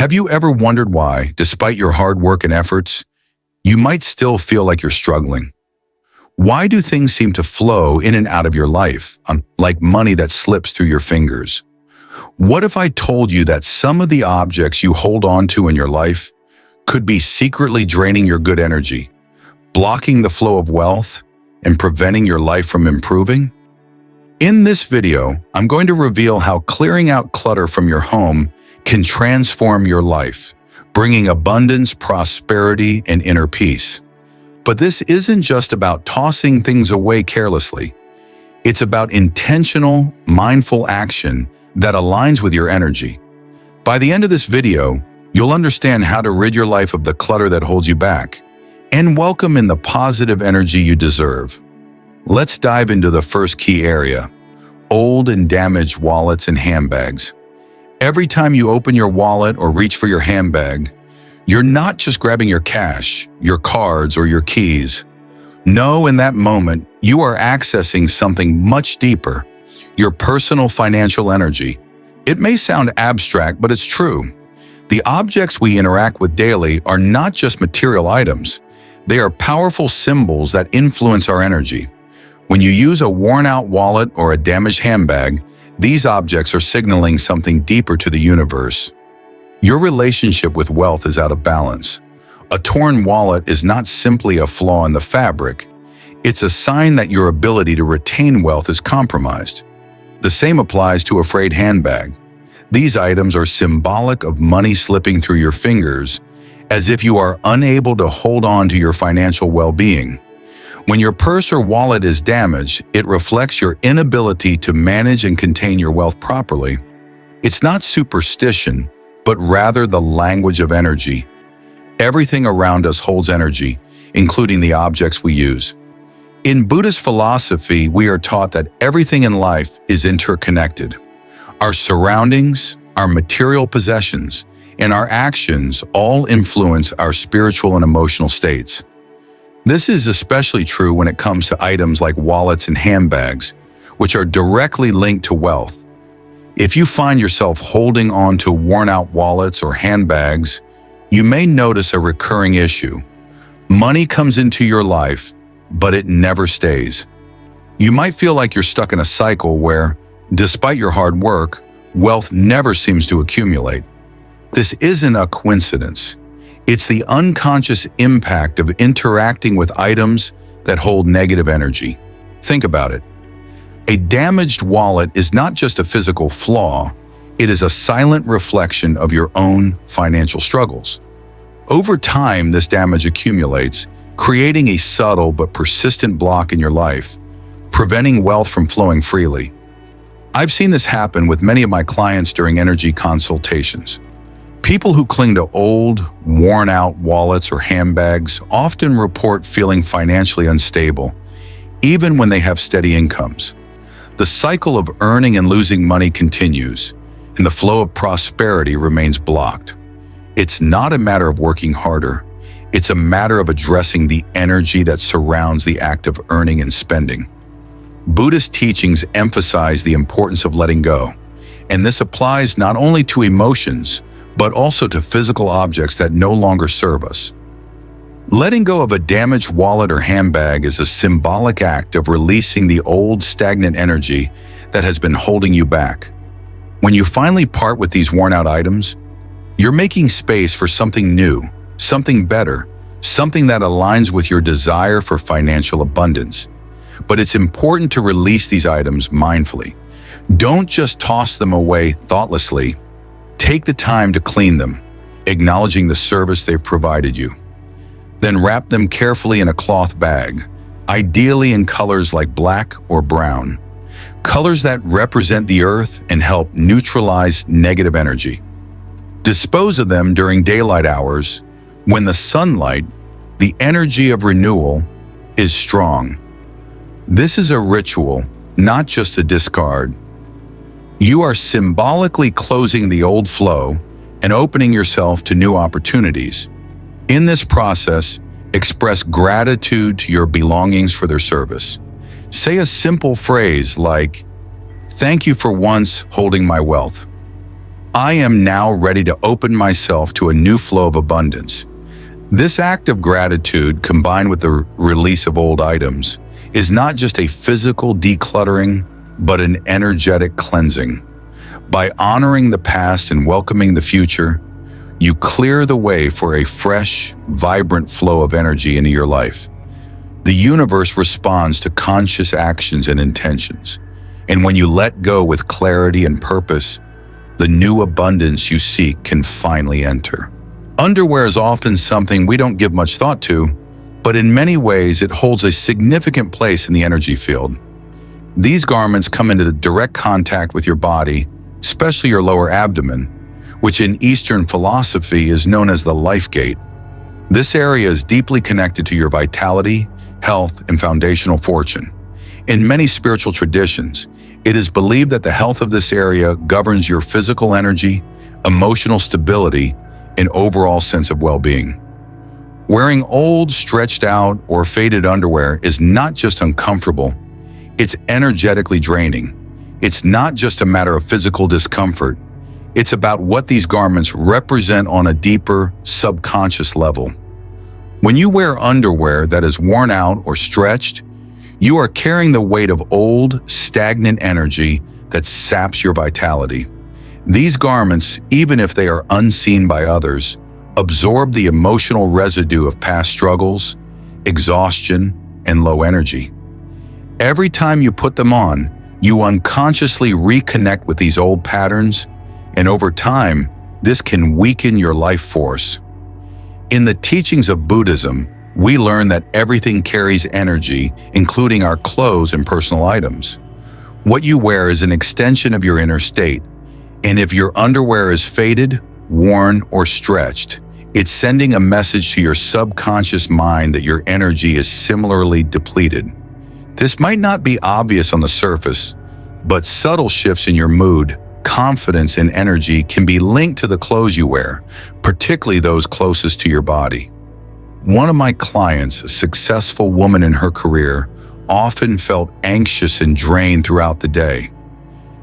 Have you ever wondered why, despite your hard work and efforts, you might still feel like you're struggling? Why do things seem to flow in and out of your life, like money that slips through your fingers? What if I told you that some of the objects you hold on to in your life could be secretly draining your good energy, blocking the flow of wealth, and preventing your life from improving? In this video, I'm going to reveal how clearing out clutter from your home can transform your life, bringing abundance, prosperity, and inner peace. But this isn't just about tossing things away carelessly. It's about intentional, mindful action that aligns with your energy. By the end of this video, you'll understand how to rid your life of the clutter that holds you back and welcome in the positive energy you deserve. Let's dive into the first key area: old and damaged wallets and handbags. Every time you open your wallet or reach for your handbag, you're not just grabbing your cash, your cards, or your keys. No, in that moment, you are accessing something much deeper: your personal financial energy. It may sound abstract, but it's true. The objects we interact with daily are not just material items. They are powerful symbols that influence our energy. When you use a worn-out wallet or a damaged handbag, these objects are signaling something deeper to the universe. Your relationship with wealth is out of balance. A torn wallet is not simply a flaw in the fabric. It's a sign that your ability to retain wealth is compromised. The same applies to a frayed handbag. These items are symbolic of money slipping through your fingers, as if you are unable to hold on to your financial well-being. When your purse or wallet is damaged, it reflects your inability to manage and contain your wealth properly. It's not superstition, but rather the language of energy. Everything around us holds energy, including the objects we use. In Buddhist philosophy, we are taught that everything in life is interconnected. Our surroundings, our material possessions, and our actions all influence our spiritual and emotional states. This is especially true when it comes to items like wallets and handbags, which are directly linked to wealth. If you find yourself holding on to worn-out wallets or handbags, you may notice a recurring issue. Money comes into your life, but it never stays. You might feel like you're stuck in a cycle where, despite your hard work, wealth never seems to accumulate. This isn't a coincidence. It's the unconscious impact of interacting with items that hold negative energy. Think about it. A damaged wallet is not just a physical flaw, it is a silent reflection of your own financial struggles. Over time, this damage accumulates, creating a subtle but persistent block in your life, preventing wealth from flowing freely. I've seen this happen with many of my clients during energy consultations. People who cling to old, worn-out wallets or handbags often report feeling financially unstable, even when they have steady incomes. The cycle of earning and losing money continues, and the flow of prosperity remains blocked. It's not a matter of working harder. It's a matter of addressing the energy that surrounds the act of earning and spending. Buddhist teachings emphasize the importance of letting go, and this applies not only to emotions, but also to physical objects that no longer serve us. Letting go of a damaged wallet or handbag is a symbolic act of releasing the old, stagnant energy that has been holding you back. When you finally part with these worn-out items, you're making space for something new, something better, something that aligns with your desire for financial abundance. But it's important to release these items mindfully. Don't just toss them away thoughtlessly. Take the time to clean them, acknowledging the service they've provided you. Then wrap them carefully in a cloth bag, ideally in colors like black or brown, colors that represent the earth and help neutralize negative energy. Dispose of them during daylight hours, when the sunlight, the energy of renewal, is strong. This is a ritual, not just a discard. You are symbolically closing the old flow and opening yourself to new opportunities. In this process, express gratitude to your belongings for their service. Say a simple phrase like, "Thank you for once holding my wealth." I am now ready to open myself to a new flow of abundance. This act of gratitude, combined with the release of old items, is not just a physical decluttering, but an energetic cleansing. By honoring the past and welcoming the future, you clear the way for a fresh, vibrant flow of energy into your life. The universe responds to conscious actions and intentions. And when you let go with clarity and purpose, the new abundance you seek can finally enter. Underwear is often something we don't give much thought to, but in many ways it holds a significant place in the energy field. These garments come into direct contact with your body, especially your lower abdomen, which in Eastern philosophy is known as the life gate. This area is deeply connected to your vitality, health, and foundational fortune. In many spiritual traditions, it is believed that the health of this area governs your physical energy, emotional stability, and overall sense of well-being. Wearing old, stretched out, or faded underwear is not just uncomfortable, it's energetically draining. It's not just a matter of physical discomfort, it's about what these garments represent on a deeper, subconscious level. When you wear underwear that is worn out or stretched, you are carrying the weight of old, stagnant energy that saps your vitality. These garments, even if they are unseen by others, absorb the emotional residue of past struggles, exhaustion, and low energy. Every time you put them on, you unconsciously reconnect with these old patterns, and over time, this can weaken your life force. In the teachings of Buddhism, we learn that everything carries energy, including our clothes and personal items. What you wear is an extension of your inner state, and if your underwear is faded, worn, or stretched, it's sending a message to your subconscious mind that your energy is similarly depleted. This might not be obvious on the surface, but subtle shifts in your mood, confidence, and energy can be linked to the clothes you wear, particularly those closest to your body. One of my clients, a successful woman in her career, often felt anxious and drained throughout the day.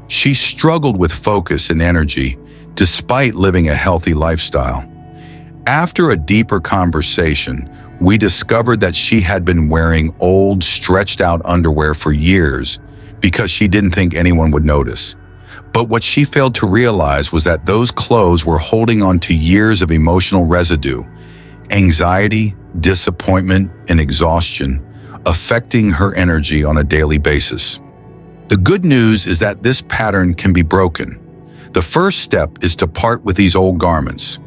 She struggled with focus and energy despite living a healthy lifestyle. After a deeper conversation, we discovered that she had been wearing old, stretched-out underwear for years because she didn't think anyone would notice. But what she failed to realize was that those clothes were holding on to years of emotional residue, anxiety, disappointment, and exhaustion, affecting her energy on a daily basis. The good news is that this pattern can be broken. The first step is to part with these old garments.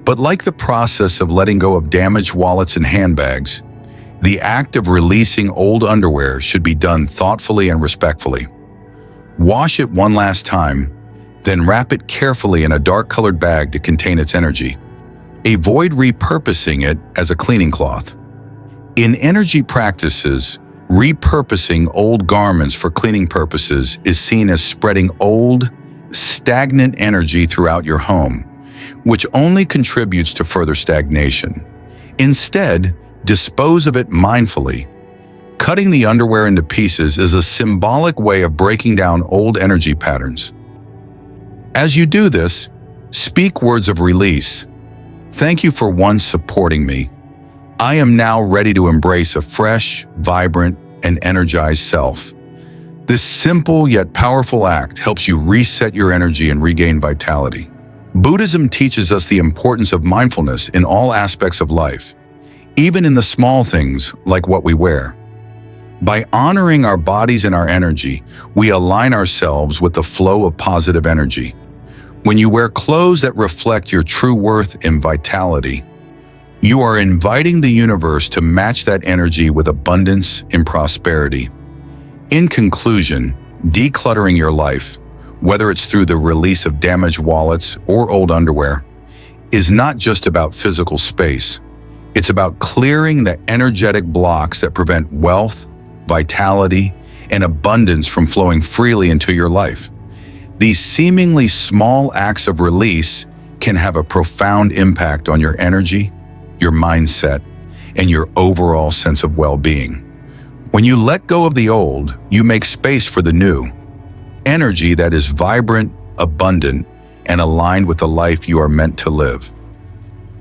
But like the process of letting go of damaged wallets and handbags, the act of releasing old underwear should be done thoughtfully and respectfully. Wash it one last time, then wrap it carefully in a dark-colored bag to contain its energy. Avoid repurposing it as a cleaning cloth. In energy practices, repurposing old garments for cleaning purposes is seen as spreading old, stagnant energy throughout your home, which only contributes to further stagnation. Instead, dispose of it mindfully. Cutting the underwear into pieces is a symbolic way of breaking down old energy patterns. As you do this, speak words of release. Thank you for once supporting me. I am now ready to embrace a fresh, vibrant, and energized self. This simple yet powerful act helps you reset your energy and regain vitality. Buddhism teaches us the importance of mindfulness in all aspects of life, even in the small things like what we wear. By honoring our bodies and our energy, we align ourselves with the flow of positive energy. When you wear clothes that reflect your true worth and vitality, you are inviting the universe to match that energy with abundance and prosperity. In conclusion, decluttering your life, whether it's through the release of damaged wallets or old underwear, is not just about physical space. It's about clearing the energetic blocks that prevent wealth, vitality, and abundance from flowing freely into your life. These seemingly small acts of release can have a profound impact on your energy, your mindset, and your overall sense of well-being. When you let go of the old, you make space for the new, energy that is vibrant, abundant, and aligned with the life you are meant to live.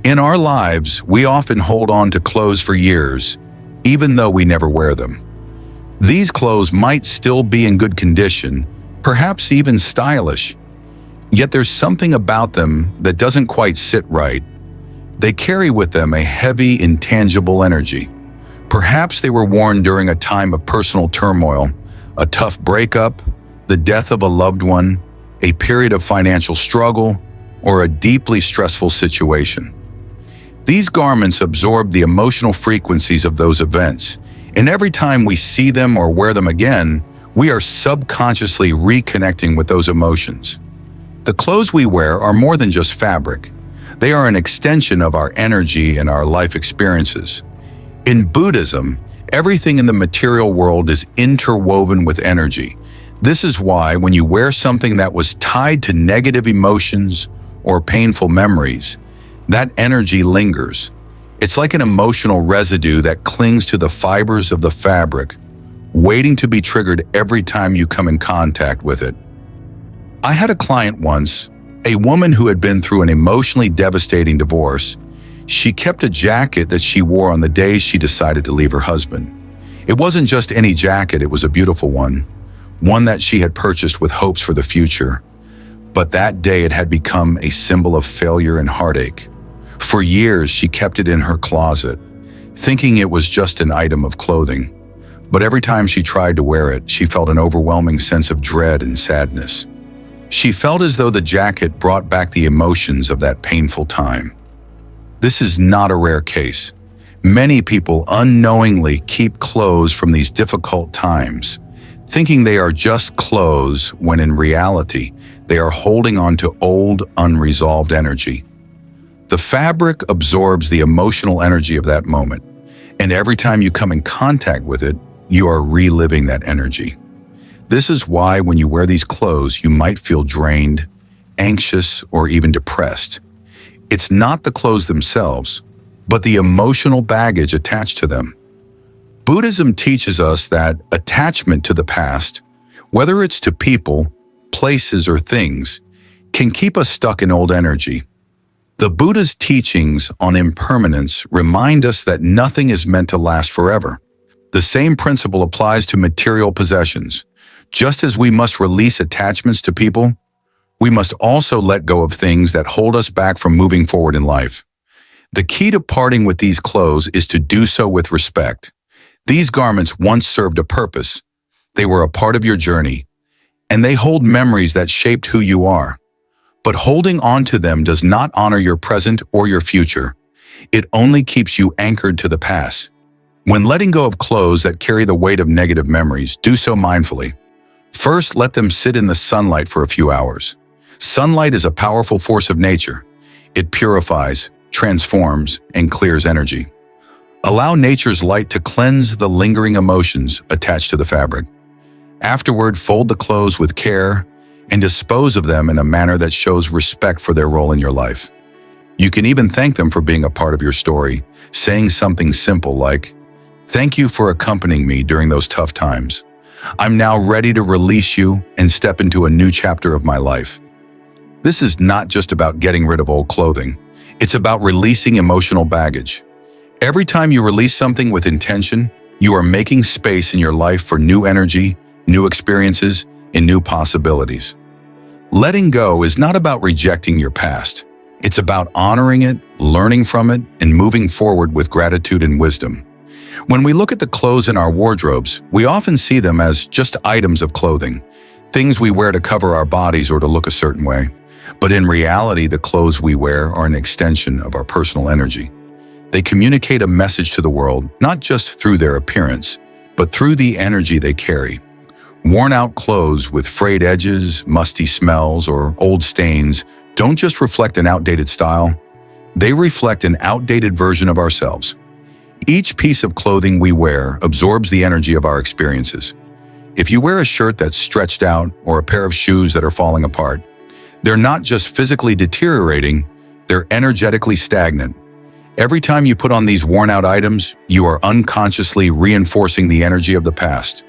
In our lives, we often hold on to clothes for years, even though we never wear them. These clothes might still be in good condition, perhaps even stylish, yet there's something about them that doesn't quite sit right. They carry with them a heavy, intangible energy. Perhaps they were worn during a time of personal turmoil, a tough breakup, the death of a loved one, a period of financial struggle, or a deeply stressful situation. These garments absorb the emotional frequencies of those events, and every time we see them or wear them again, we are subconsciously reconnecting with those emotions. The clothes we wear are more than just fabric. They are an extension of our energy and our life experiences. In Buddhism, everything in the material world is interwoven with energy. This is why when you wear something that was tied to negative emotions or painful memories, that energy lingers. It's like an emotional residue that clings to the fibers of the fabric, waiting to be triggered every time you come in contact with it. I had a client once, a woman who had been through an emotionally devastating divorce. She kept a jacket that she wore on the days she decided to leave her husband. It wasn't just any jacket, it was a beautiful one that she had purchased with hopes for the future. But that day it had become a symbol of failure and heartache. For years, she kept it in her closet, thinking it was just an item of clothing. But every time she tried to wear it, she felt an overwhelming sense of dread and sadness. She felt as though the jacket brought back the emotions of that painful time. This is not a rare case. Many people unknowingly keep clothes from these difficult times, thinking they are just clothes when in reality, they are holding on to old, unresolved energy. The fabric absorbs the emotional energy of that moment, and every time you come in contact with it, you are reliving that energy. This is why when you wear these clothes, you might feel drained, anxious, or even depressed. It's not the clothes themselves, but the emotional baggage attached to them. Buddhism teaches us that attachment to the past, whether it's to people, places, or things, can keep us stuck in old energy. The Buddha's teachings on impermanence remind us that nothing is meant to last forever. The same principle applies to material possessions. Just as we must release attachments to people, we must also let go of things that hold us back from moving forward in life. The key to parting with these clothes is to do so with respect. These garments once served a purpose. They were a part of your journey, and they hold memories that shaped who you are. But holding on to them does not honor your present or your future. It only keeps you anchored to the past. When letting go of clothes that carry the weight of negative memories, do so mindfully. First, let them sit in the sunlight for a few hours. Sunlight is a powerful force of nature. It purifies, transforms, and clears energy. Allow nature's light to cleanse the lingering emotions attached to the fabric. Afterward, fold the clothes with care and dispose of them in a manner that shows respect for their role in your life. You can even thank them for being a part of your story, saying something simple like, "Thank you for accompanying me during those tough times. I'm now ready to release you and step into a new chapter of my life." This is not just about getting rid of old clothing. It's about releasing emotional baggage. Every time you release something with intention, you are making space in your life for new energy, new experiences, and new possibilities. Letting go is not about rejecting your past. It's about honoring it, learning from it, and moving forward with gratitude and wisdom. When we look at the clothes in our wardrobes, we often see them as just items of clothing, things we wear to cover our bodies or to look a certain way. But in reality, the clothes we wear are an extension of our personal energy. They communicate a message to the world, not just through their appearance, but through the energy they carry. Worn-out clothes with frayed edges, musty smells, or old stains don't just reflect an outdated style. They reflect an outdated version of ourselves. Each piece of clothing we wear absorbs the energy of our experiences. If you wear a shirt that's stretched out or a pair of shoes that are falling apart, they're not just physically deteriorating, they're energetically stagnant. Every time you put on these worn-out items, you are unconsciously reinforcing the energy of the past.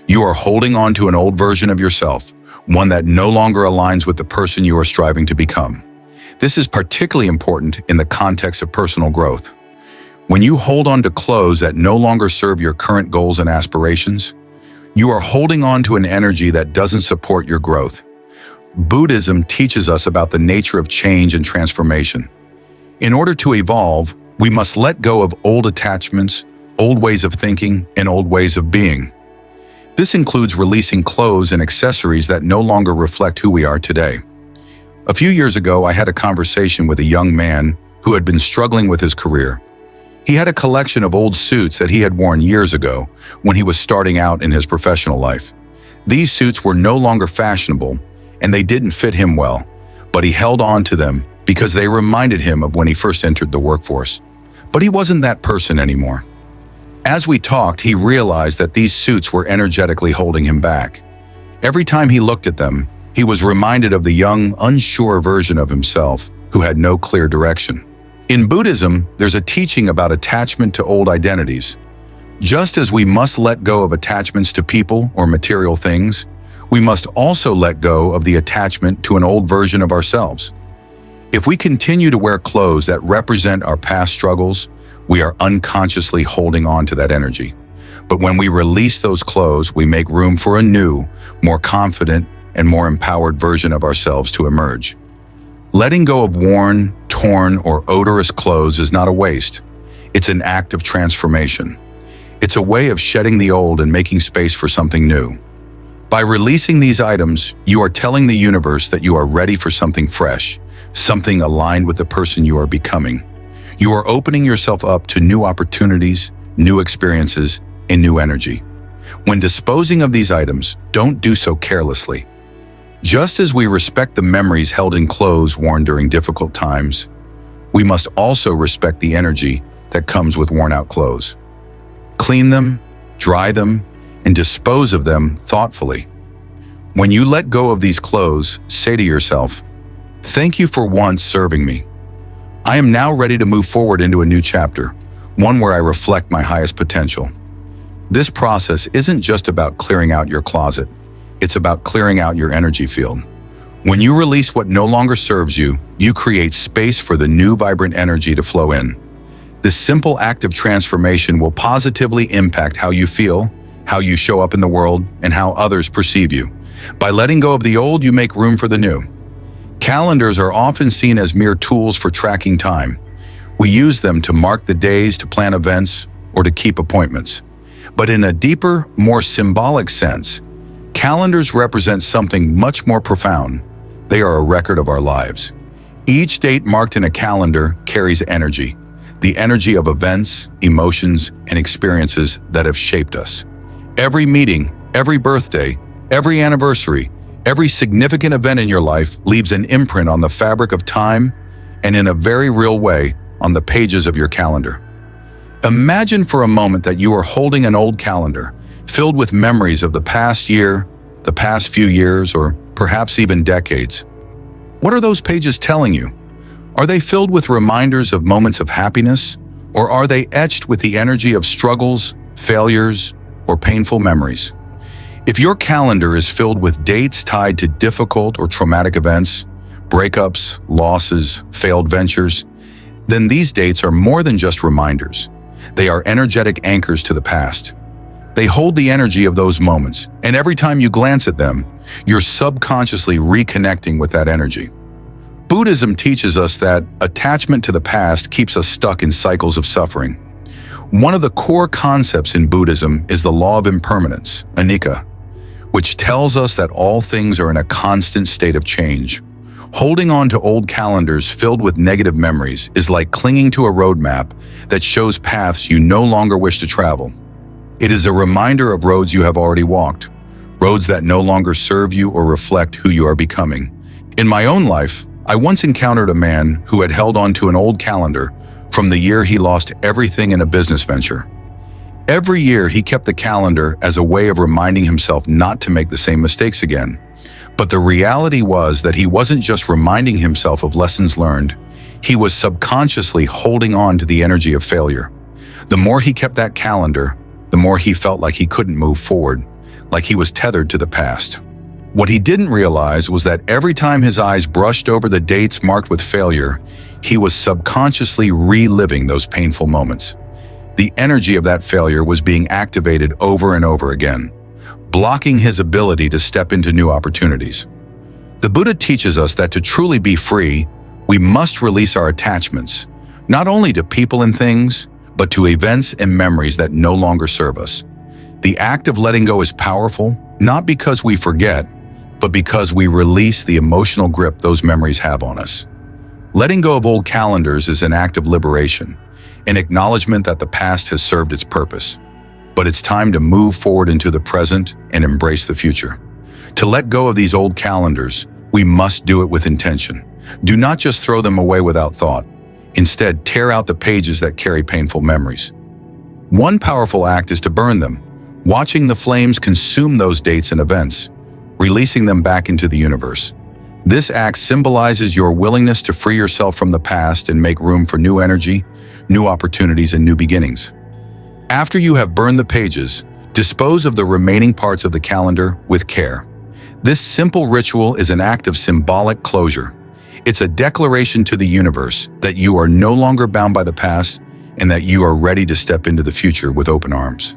You are holding on to an old version of yourself, one that no longer aligns with the person you are striving to become. This is particularly important in the context of personal growth. When you hold on to clothes that no longer serve your current goals and aspirations, you are holding on to an energy that doesn't support your growth. Buddhism teaches us about the nature of change and transformation. In order to evolve, we must let go of old attachments, old ways of thinking, and old ways of being. This includes releasing clothes and accessories that no longer reflect who we are today. A few years ago, I had a conversation with a young man who had been struggling with his career. He had a collection of old suits that he had worn years ago when he was starting out in his professional life. These suits were no longer fashionable, and they didn't fit him well, but he held on to them because they reminded him of when he first entered the workforce. But he wasn't that person anymore. As we talked, he realized that these suits were energetically holding him back. Every time he looked at them, he was reminded of the young, unsure version of himself who had no clear direction. In Buddhism, there's a teaching about attachment to old identities. Just as we must let go of attachments to people or material things, we must also let go of the attachment to an old version of ourselves. If we continue to wear clothes that represent our past struggles, we are unconsciously holding on to that energy. But when we release those clothes, we make room for a new, more confident, and more empowered version of ourselves to emerge. Letting go of worn, torn, or odorous clothes is not a waste. It's an act of transformation. It's a way of shedding the old and making space for something new. By releasing these items, you are telling the universe that you are ready for something fresh, something aligned with the person you are becoming. You are opening yourself up to new opportunities, new experiences, and new energy. When disposing of these items, don't do so carelessly. Just as we respect the memories held in clothes worn during difficult times, we must also respect the energy that comes with worn-out clothes. Clean them, dry them, and dispose of them thoughtfully. When you let go of these clothes, say to yourself, "Thank you for once serving me. I am now ready to move forward into a new chapter, one where I reflect my highest potential." This process isn't just about clearing out your closet. It's about clearing out your energy field. When you release what no longer serves you, you create space for the new vibrant energy to flow in. This simple act of transformation will positively impact how you feel, how you show up in the world, and how others perceive you. By letting go of the old, you make room for the new. Calendars are often seen as mere tools for tracking time. We use them to mark the days, to plan events, or to keep appointments. But in a deeper, more symbolic sense, calendars represent something much more profound. They are a record of our lives. Each date marked in a calendar carries energy, the energy of events, emotions, and experiences that have shaped us. Every meeting, every birthday, every anniversary, every significant event in your life leaves an imprint on the fabric of time and in a very real way on the pages of your calendar. Imagine for a moment that you are holding an old calendar filled with memories of the past year, the past few years, or perhaps even decades. What are those pages telling you? Are they filled with reminders of moments of happiness, or are they etched with the energy of struggles, failures, or painful memories? If your calendar is filled with dates tied to difficult or traumatic events, breakups, losses, failed ventures, then these dates are more than just reminders. They are energetic anchors to the past. They hold the energy of those moments, and every time you glance at them, you're subconsciously reconnecting with that energy. Buddhism teaches us that attachment to the past keeps us stuck in cycles of suffering. One of the core concepts in Buddhism is the law of impermanence, anicca, which tells us that all things are in a constant state of change. Holding on to old calendars filled with negative memories is like clinging to a roadmap that shows paths you no longer wish to travel. It is a reminder of roads you have already walked, roads that no longer serve you or reflect who you are becoming. In my own life, I once encountered a man who had held on to an old calendar from the year he lost everything in a business venture. Every year, he kept the calendar as a way of reminding himself not to make the same mistakes again. But the reality was that he wasn't just reminding himself of lessons learned, he was subconsciously holding on to the energy of failure. The more he kept that calendar, the more he felt like he couldn't move forward, like he was tethered to the past. What he didn't realize was that every time his eyes brushed over the dates marked with failure, he was subconsciously reliving those painful moments. The energy of that failure was being activated over and over again, blocking his ability to step into new opportunities. The Buddha teaches us that to truly be free, we must release our attachments, not only to people and things, but to events and memories that no longer serve us. The act of letting go is powerful, not because we forget, but because we release the emotional grip those memories have on us. Letting go of old calendars is an act of liberation, an acknowledgement that the past has served its purpose. But it's time to move forward into the present and embrace the future. To let go of these old calendars, we must do it with intention. Do not just throw them away without thought. Instead, tear out the pages that carry painful memories. One powerful act is to burn them, watching the flames consume those dates and events, releasing them back into the universe. This act symbolizes your willingness to free yourself from the past and make room for new energy, new opportunities, and new beginnings. After you have burned the pages, dispose of the remaining parts of the calendar with care. This simple ritual is an act of symbolic closure. It's a declaration to the universe that you are no longer bound by the past and that you are ready to step into the future with open arms.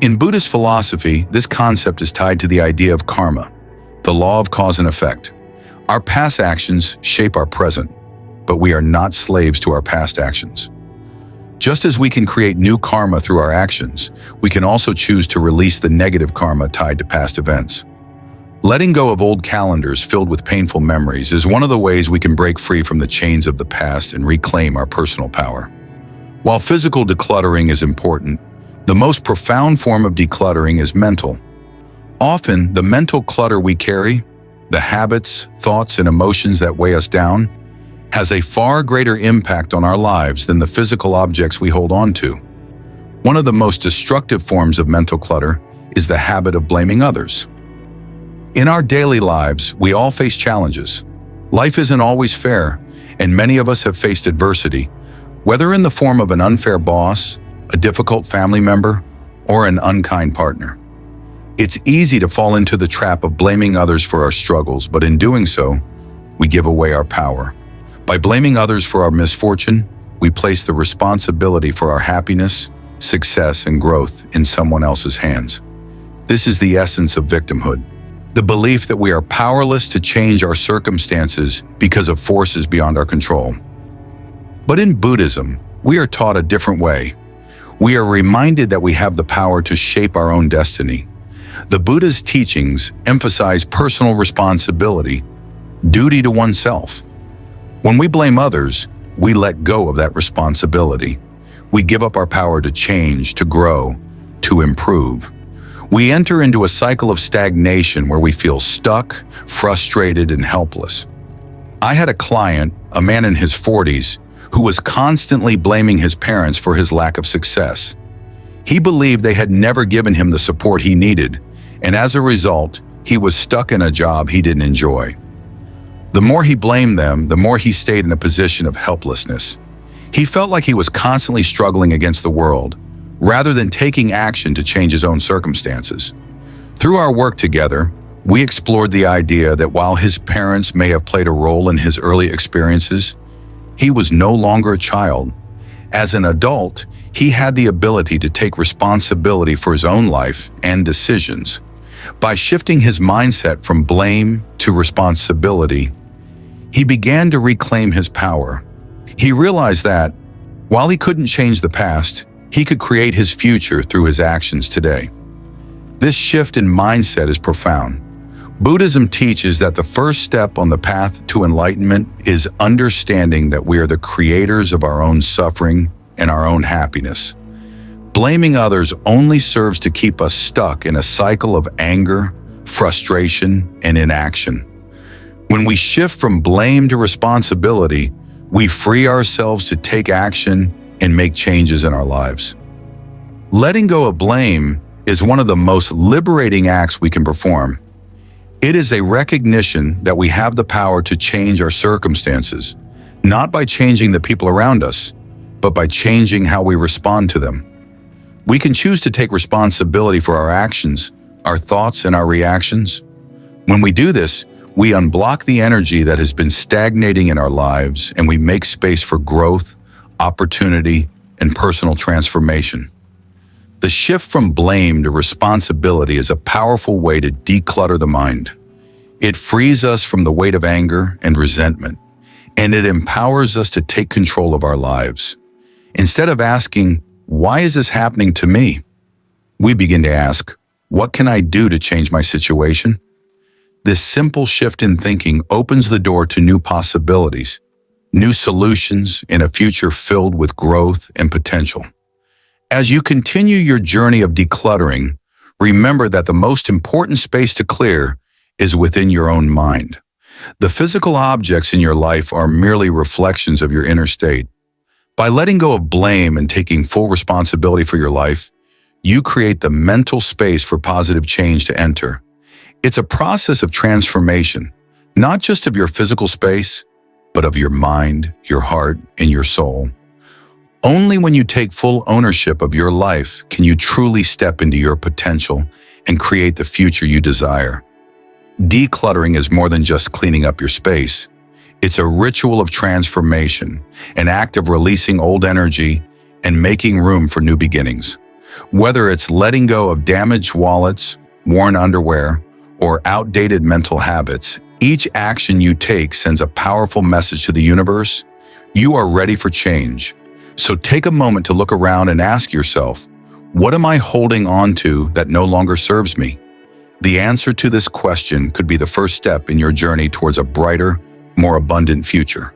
In Buddhist philosophy, this concept is tied to the idea of karma, the law of cause and effect. Our past actions shape our present, but we are not slaves to our past actions. Just as we can create new karma through our actions, we can also choose to release the negative karma tied to past events. Letting go of old calendars filled with painful memories is one of the ways we can break free from the chains of the past and reclaim our personal power. While physical decluttering is important, the most profound form of decluttering is mental. Often, the mental clutter we carry, the habits, thoughts, and emotions that weigh us down, has a far greater impact on our lives than the physical objects we hold on to. One of the most destructive forms of mental clutter is the habit of blaming others. In our daily lives, we all face challenges. Life isn't always fair, and many of us have faced adversity, whether in the form of an unfair boss, a difficult family member, or an unkind partner. It's easy to fall into the trap of blaming others for our struggles, but in doing so, we give away our power. By blaming others for our misfortune, we place the responsibility for our happiness, success, and growth in someone else's hands. This is the essence of victimhood, the belief that we are powerless to change our circumstances because of forces beyond our control. But in Buddhism, we are taught a different way. We are reminded that we have the power to shape our own destiny. The Buddha's teachings emphasize personal responsibility, duty to oneself. When we blame others, we let go of that responsibility. We give up our power to change, to grow, to improve. We enter into a cycle of stagnation where we feel stuck, frustrated, and helpless. I had a client, a man in his 40s, who was constantly blaming his parents for his lack of success. He believed they had never given him the support he needed, and as a result, he was stuck in a job he didn't enjoy. The more he blamed them, the more he stayed in a position of helplessness. He felt like he was constantly struggling against the world, rather than taking action to change his own circumstances. Through our work together, we explored the idea that while his parents may have played a role in his early experiences, he was no longer a child. As an adult, he had the ability to take responsibility for his own life and decisions. By shifting his mindset from blame to responsibility, he began to reclaim his power. He realized that, while he couldn't change the past, he could create his future through his actions today. This shift in mindset is profound. Buddhism teaches that the first step on the path to enlightenment is understanding that we are the creators of our own suffering and our own happiness. Blaming others only serves to keep us stuck in a cycle of anger, frustration, and inaction. When we shift from blame to responsibility, we free ourselves to take action and make changes in our lives. Letting go of blame is one of the most liberating acts we can perform. It is a recognition that we have the power to change our circumstances, not by changing the people around us, but by changing how we respond to them. We can choose to take responsibility for our actions, our thoughts, and our reactions. When we do this, we unblock the energy that has been stagnating in our lives and we make space for growth, opportunity, and personal transformation. The shift from blame to responsibility is a powerful way to declutter the mind. It frees us from the weight of anger and resentment, and it empowers us to take control of our lives. Instead of asking, "Why is this happening to me?" we begin to ask, "What can I do to change my situation?" This simple shift in thinking opens the door to new possibilities, new solutions in a future filled with growth and potential. As you continue your journey of decluttering, remember that the most important space to clear is within your own mind. The physical objects in your life are merely reflections of your inner state. By letting go of blame and taking full responsibility for your life, you create the mental space for positive change to enter. It's a process of transformation, not just of your physical space, but of your mind, your heart, and your soul. Only when you take full ownership of your life can you truly step into your potential and create the future you desire. Decluttering is more than just cleaning up your space. It's a ritual of transformation, an act of releasing old energy and making room for new beginnings. Whether it's letting go of damaged wallets, worn underwear, or outdated mental habits, each action you take sends a powerful message to the universe. You are ready for change. So take a moment to look around and ask yourself, what am I holding on to that no longer serves me? The answer to this question could be the first step in your journey towards a brighter, more abundant future.